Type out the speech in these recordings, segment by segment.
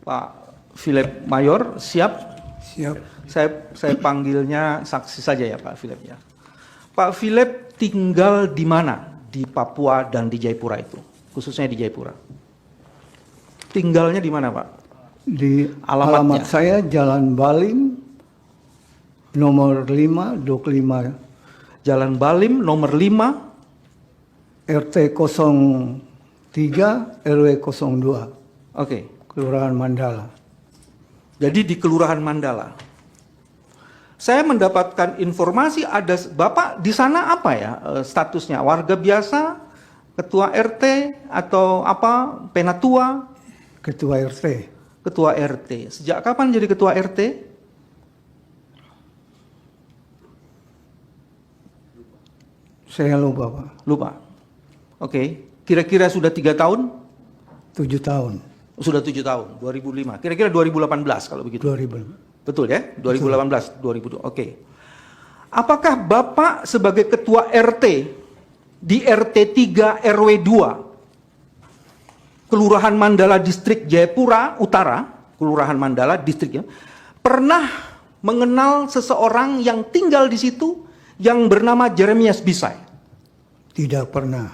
Pak Philip Mayor, siap? Siap. Saya panggilnya saksi saja ya Pak Philip ya. Pak Philip tinggal di mana di Papua dan di Jayapura itu, khususnya di Jayapura? Tinggalnya di mana Pak? Di Alamatnya? alamat saya Jalan Balim nomor 5, Dok 5, Jalan Balim nomor 5, RT 03 RW 02, oke. Kelurahan Mandala. Jadi di Kelurahan Mandala. Saya mendapatkan informasi ada Bapak di sana apa ya statusnya? Warga biasa, ketua RT atau apa? Penatua? Ketua RT. Ketua RT. Sejak kapan jadi ketua RT? Saya lupa Pak. Lupa. Oke. Kira-kira sudah 3 tahun? 7 tahun. Sudah 7 tahun. 2005. Kira-kira 2018 kalau begitu. 2000. Betul ya? 2018, 2002. Oke. Apakah Bapak sebagai ketua RT di RT 3 RW 2 Kelurahan Mandala Distrik Jayapura Utara, Kelurahan Mandala Distriknya, pernah mengenal seseorang yang tinggal di situ yang bernama Jeremias Bisai? Tidak pernah.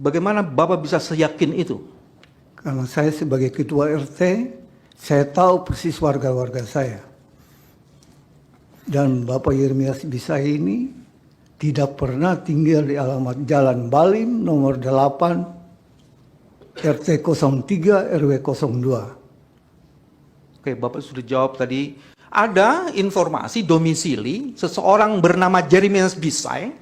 Bagaimana Bapak bisa seyakin itu? Karena saya sebagai ketua RT, saya tahu persis warga-warga saya. Dan Bapak Jeremias Bisai ini tidak pernah tinggal di alamat Jalan Balim nomor 8 RT 03 RW 02. Oke, Bapak sudah jawab tadi. Ada informasi domisili seseorang bernama Jeremias Bisai,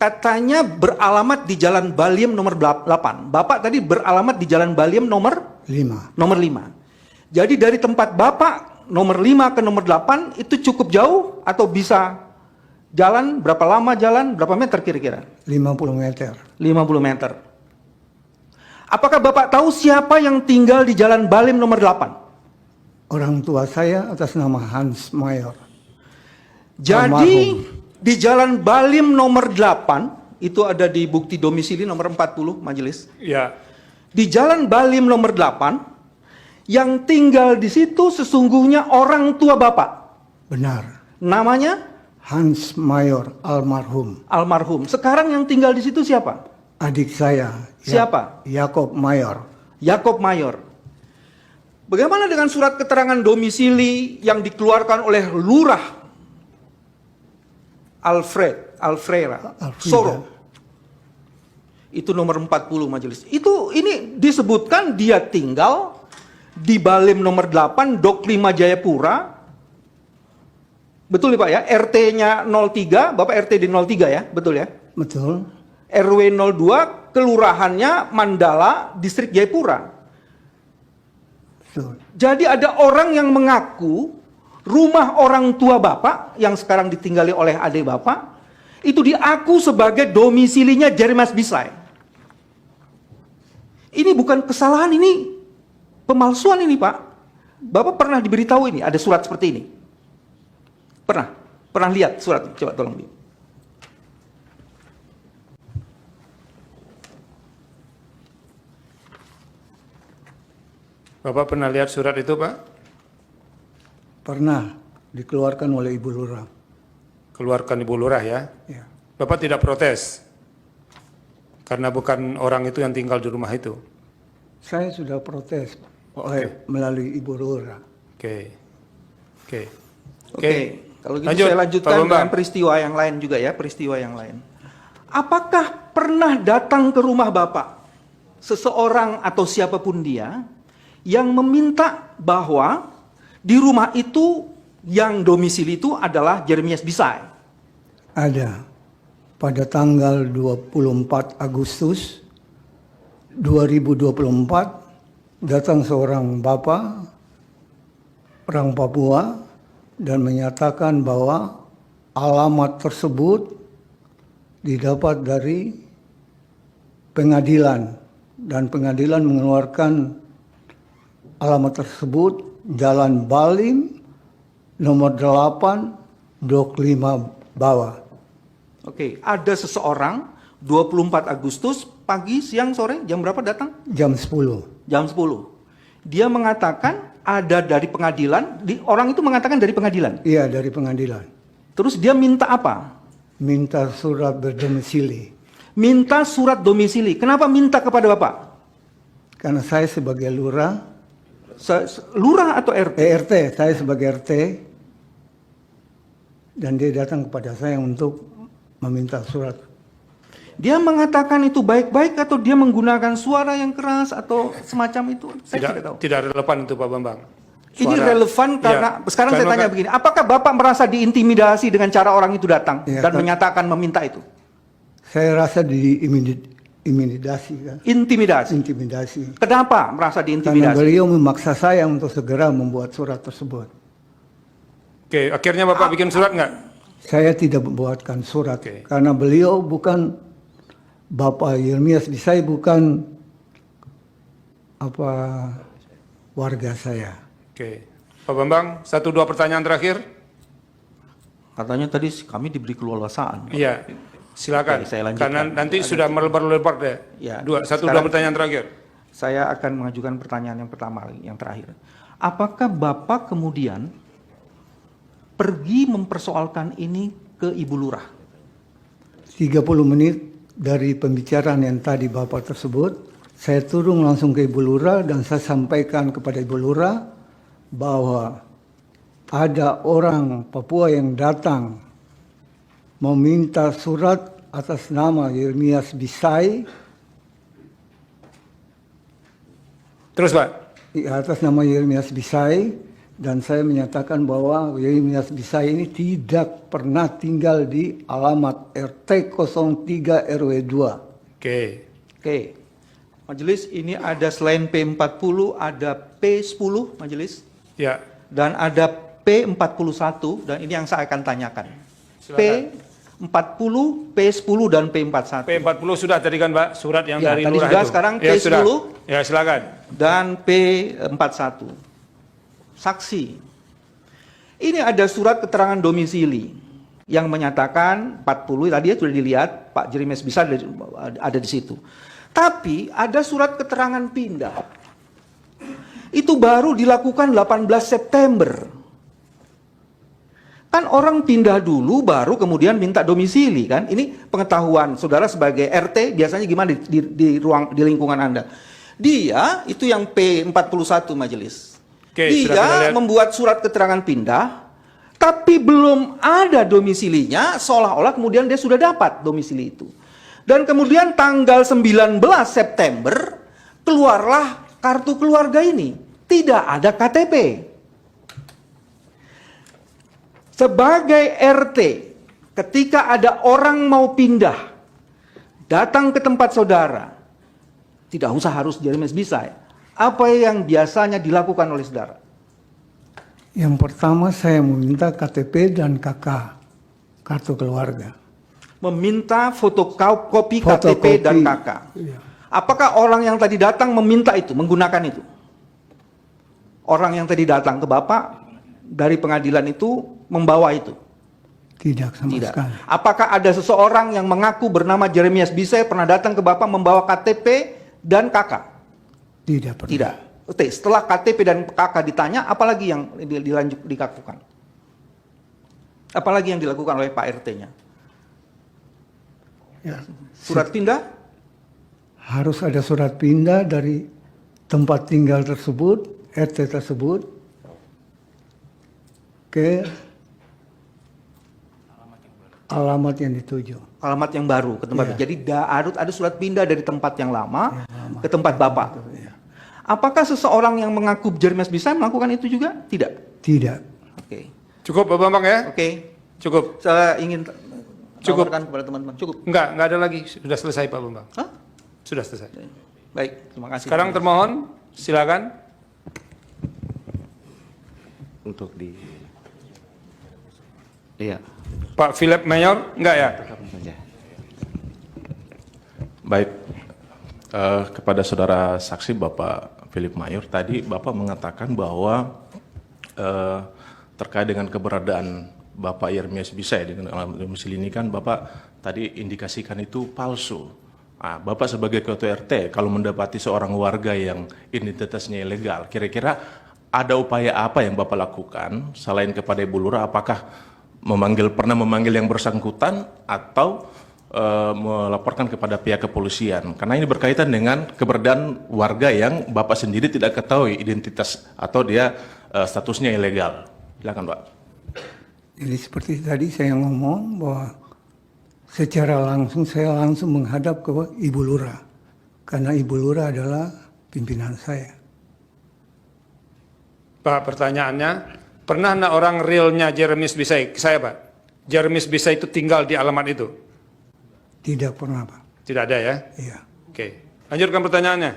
katanya beralamat di Jalan Balim nomor 8. Bapak tadi beralamat di Jalan Balim nomor 5. nomor 5. Jadi dari tempat Bapak nomor 5 ke nomor 8 itu cukup jauh atau bisa jalan berapa lama jalan, berapa meter kira-kira? 50 meter. 50 meter. Apakah Bapak tahu siapa yang tinggal di Jalan Balim nomor 8? Orang tua saya atas nama Hans Mayor. Jadi di Jalan Balim nomor 8 itu ada di bukti domisili nomor 40 majelis. Ya. Di Jalan Balim nomor 8 yang tinggal di situ sesungguhnya orang tua Bapak. Benar. Namanya Hans Mayor almarhum. almarhum. Sekarang yang tinggal di situ siapa? Adik saya. Siapa? Yakob Mayor. Yakob Mayor. Bagaimana dengan surat keterangan domisili yang dikeluarkan oleh Lurah Alfreda Soro? Itu nomor 40 majelis. Ini disebutkan dia tinggal di Balim nomor 8 Dok 5 Jayapura. Betul ya Pak ya? RT-nya 03, Bapak RT di 03 ya? Betul ya? Betul. RW 02 kelurahannya Mandala Distrik Jayapura. Betul. Jadi ada orang yang mengaku rumah orang tua Bapak yang sekarang ditinggali oleh adik Bapak itu diaku sebagai domisilinya Jeremias Bisai. Ini bukan kesalahan, ini pemalsuan ini Pak. Bapak pernah diberitahu ini ada surat seperti ini? Pernah lihat surat? Coba tolong. Bapak pernah lihat surat itu, Pak? Pernah dikeluarkan oleh Ibu Lurah. Keluarkan Ibu Lurah ya? Ya. Bapak tidak protes? Karena bukan orang itu yang tinggal di rumah itu? Saya sudah protes melalui Ibu Lurah. Oke. Kalau gitu Lanjut, saya lanjutkan Pak Bambang. dengan peristiwa yang lain juga ya, peristiwa yang lain. Apakah pernah datang ke rumah Bapak seseorang atau siapapun dia yang meminta bahwa di rumah itu yang domisili itu adalah Jeremias Bisai? Ada. Pada tanggal 24 Agustus 2024 datang seorang bapak orang Papua dan menyatakan bahwa alamat tersebut didapat dari pengadilan dan pengadilan mengeluarkan alamat tersebut Jalan Balim nomor 8 Dok 5 bawah. Oke, ada seseorang 24 Agustus pagi, siang, sore, jam berapa datang? Jam 10. Jam 10. Dia mengatakan ada dari pengadilan, orang itu mengatakan dari pengadilan. Iya, dari pengadilan. Terus dia minta apa? Minta surat berdomisili. Minta surat domisili. Kenapa minta kepada Bapak? Karena saya sebagai lurah, Lurah atau RT? RT, saya sebagai RT, dan dia datang kepada saya untuk meminta surat. Dia mengatakan itu baik-baik atau dia menggunakan suara yang keras atau semacam itu? Saya tidak tahu. Tidak relevan itu Pak Bambang. Ini relevan karena sekarang saya karena tanya begini, apakah Bapak merasa diintimidasi dengan cara orang itu datang Ya, dan menyatakan meminta itu? Saya rasa diintimidasi kan. Intimidasi. Kenapa merasa Karena diintimidasi? beliau memaksa saya untuk segera membuat surat tersebut. Oke, akhirnya Bapak bikin surat nggak? Saya tidak membuatkan surat Oke. karena beliau bukan Bapak Yermias Bisai, bukan warga saya. Oke. Pak Bambang, 1-2 pertanyaan terakhir. Katanya tadi kami diberi keleluasaan. Iya, silakan. Oke, saya lanjutkan. Karena nanti sudah melebar-lebar deh. Ya, 1-2 sekarang- pertanyaan terakhir. Saya akan mengajukan pertanyaan yang pertama, yang terakhir. Apakah Bapak kemudian pergi mempersoalkan ini ke Ibu Lurah? 30 menit dari pembicaraan yang tadi Bapak tersebut, saya turun langsung ke Ibu Lurah dan saya sampaikan kepada Ibu Lurah bahwa ada orang Papua yang datang meminta surat atas nama Yermias Bisai, Terus Pak. atas nama Yermias Bisai, dan saya menyatakan bahwa Yermias Bisai ini tidak pernah tinggal di alamat RT 03 RW 2. Oke. Oke. Majelis, ini ada selain P40 ada P10 majelis Ya. dan ada P41 dan ini yang saya akan tanyakan. Silakan. P40, P10 dan P41. P40 sudah tadi kan Pak, surat yang Ya, dari tadi lurah sudah, itu. sekarang Ya, P10. sudah. Ya, silakan. Dan P41. Saksi. Ini ada surat keterangan domisili yang menyatakan 40 tadi sudah dilihat Pak Yermias Bisai ada di situ. Tapi ada surat keterangan pindah. Itu baru dilakukan 18 September. Kan orang pindah dulu baru kemudian minta domisili kan. Ini pengetahuan saudara sebagai RT biasanya gimana di lingkungan Anda. Dia itu yang P41 majelis. Oke, sudah kita Dia lihat. membuat surat keterangan pindah tapi belum ada domisilinya, seolah-olah kemudian dia sudah dapat domisili itu. Dan kemudian tanggal 19 September keluarlah kartu keluarga ini. Tidak ada KTP. Sebagai RT, ketika ada orang mau pindah, datang ke tempat saudara, tidak usah harus Yermias Bisai. Apa yang biasanya dilakukan oleh saudara? Yang pertama saya meminta KTP dan KK, kartu keluarga. Meminta fotokopi KTP Fotokopi. dan KK. Iya. Apakah orang yang tadi datang meminta itu, menggunakan itu? Orang yang tadi datang ke Bapak dari pengadilan itu membawa itu? Tidak sama Tidak. sekali. Apakah ada seseorang yang mengaku bernama Yermias Bisai pernah datang ke Bapak membawa KTP dan KK? Tidak pernah. Tidak. Oke, setelah KTP dan KK ditanya, apalagi yang dilakukan? Apalagi yang dilakukan oleh Pak RT-nya? Ya. Surat pindah? Harus ada surat pindah dari tempat tinggal tersebut, RT tersebut, ke alamat yang dituju. Alamat yang baru ke tempat. Iya. Jadi ada surat pindah dari tempat yang lama ke tempat Bapak. Iya. Apakah seseorang yang mengaku Yermias Bisai melakukan itu juga? Tidak. Tidak. Oke. Cukup Pak Bambang ya? Oke. Cukup. Saya ingin Cukup. tawarkan kepada teman-teman. Cukup. Enggak ada lagi. Sudah selesai Pak Bambang. Hah? Sudah selesai. Baik, terima kasih. Sekarang termohon, silakan. Untuk di iya Pak Philip Mayor, enggak ya? saja. Baik, kepada saudara saksi Bapak Philip Mayor, tadi Bapak mengatakan bahwa terkait dengan keberadaan Bapak Yermias Bisai dengan alamat domisili ini kan Bapak tadi indikasikan itu palsu. Nah, Bapak sebagai ketua RT, kalau mendapati seorang warga yang identitasnya ilegal, kira-kira ada upaya apa yang Bapak lakukan selain kepada Ibu Lurah? Apakah pernah memanggil yang bersangkutan atau melaporkan kepada pihak kepolisian? Karena ini berkaitan dengan keberadaan warga yang Bapak sendiri tidak ketahui identitas atau dia statusnya ilegal. Silakan, Pak. Jadi seperti tadi saya ngomong bahwa secara langsung saya langsung menghadap ke Ibu Lurah. Karena Ibu Lurah adalah pimpinan saya. Pak, pertanyaannya, pernah enggak orang realnya Jeremis Bisai, saya Pak, Jeremis Bisai itu tinggal di alamat itu? Tidak pernah, Pak. Tidak ada ya? Iya. Oke, lanjutkan pertanyaannya.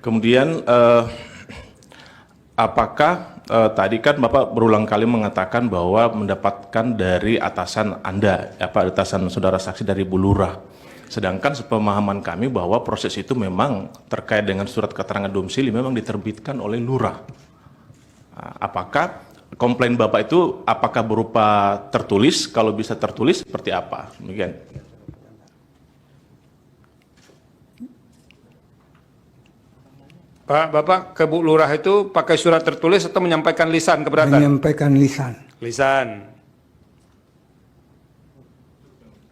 Kemudian apakah tadi kan Bapak berulang kali mengatakan bahwa mendapatkan dari atasan Anda, atasan saudara saksi dari Bu Lurah. Sedangkan sepemahaman kami bahwa proses itu memang terkait dengan surat keterangan domisili memang diterbitkan oleh Lurah. Nah, apakah komplain Bapak itu apakah berupa tertulis? Kalau bisa tertulis seperti apa? Demikian. Pak, Bapak ke Bu Lurah itu pakai surat tertulis atau menyampaikan lisan keberatan? Menyampaikan lisan. Lisan.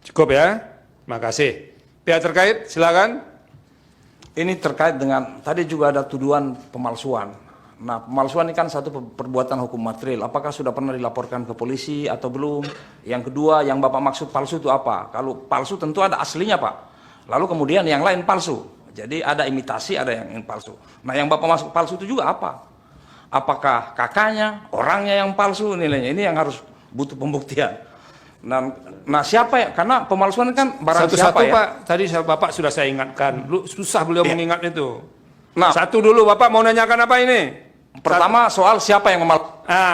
Cukup ya? Makasih. Pihak terkait, silakan. Ini terkait dengan, tadi juga ada tuduhan pemalsuan. Nah, pemalsuan ini kan satu perbuatan hukum material. Apakah sudah pernah dilaporkan ke polisi atau belum? Yang kedua, yang Bapak maksud palsu itu apa? Kalau palsu tentu ada aslinya, Pak. Lalu kemudian yang lain palsu. Jadi ada imitasi, ada yang palsu. Nah, yang Bapak maksud palsu itu juga apa? Apakah kakaknya, orangnya yang palsu nilainya? Ini yang harus butuh pembuktian. Nah, siapa ya? Karena pemalsuan kan barang Satu-satu siapa ya? Pak, tadi Bapak sudah saya ingatkan. Susah beliau mengingat itu. Nah, Satu dulu, Bapak mau nanyakan apa ini? pertama soal siapa yang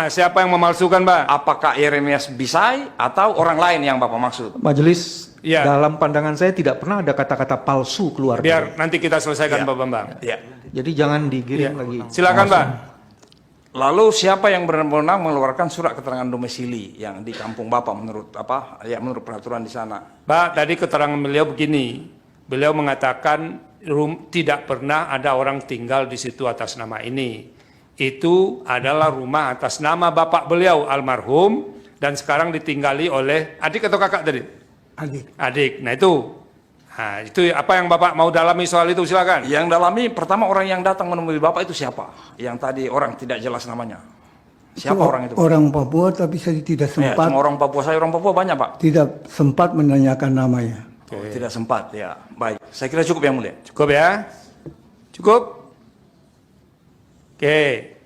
Siapa yang memalsukan, Pak? apakah Yeremias Bisai atau orang lain yang Bapak maksud? Majelis, Ya. dalam pandangan saya tidak pernah ada kata-kata palsu keluar. Biar nanti kita selesaikan, Ya. Pak Bambang. Ya. Jadi jangan digiring Ya. lagi. Silakan, Pak. Lalu siapa yang berwenang mengeluarkan surat keterangan domisili yang di kampung Bapak menurut apa? Ya, menurut peraturan di sana. Pak, tadi keterangan beliau begini. Beliau mengatakan tidak pernah ada orang tinggal di situ atas nama ini. Itu adalah rumah atas nama bapak beliau almarhum dan sekarang ditinggali oleh adik atau kakak tadi? Adik. Adik. Nah itu apa yang Bapak mau dalami soal itu, silakan. Yang dalami pertama orang yang datang menemui Bapak itu siapa? Yang tadi orang tidak jelas namanya. Siapa orang itu? Orang Papua, tapi saya tidak Ya, sempat, cuma orang Papua, saya orang Papua banyak, Pak. tidak sempat menanyakan namanya. Oh, tidak sempat, ya. Baik, saya kira cukup yang mulia. Cukup ya? Cukup? Oke.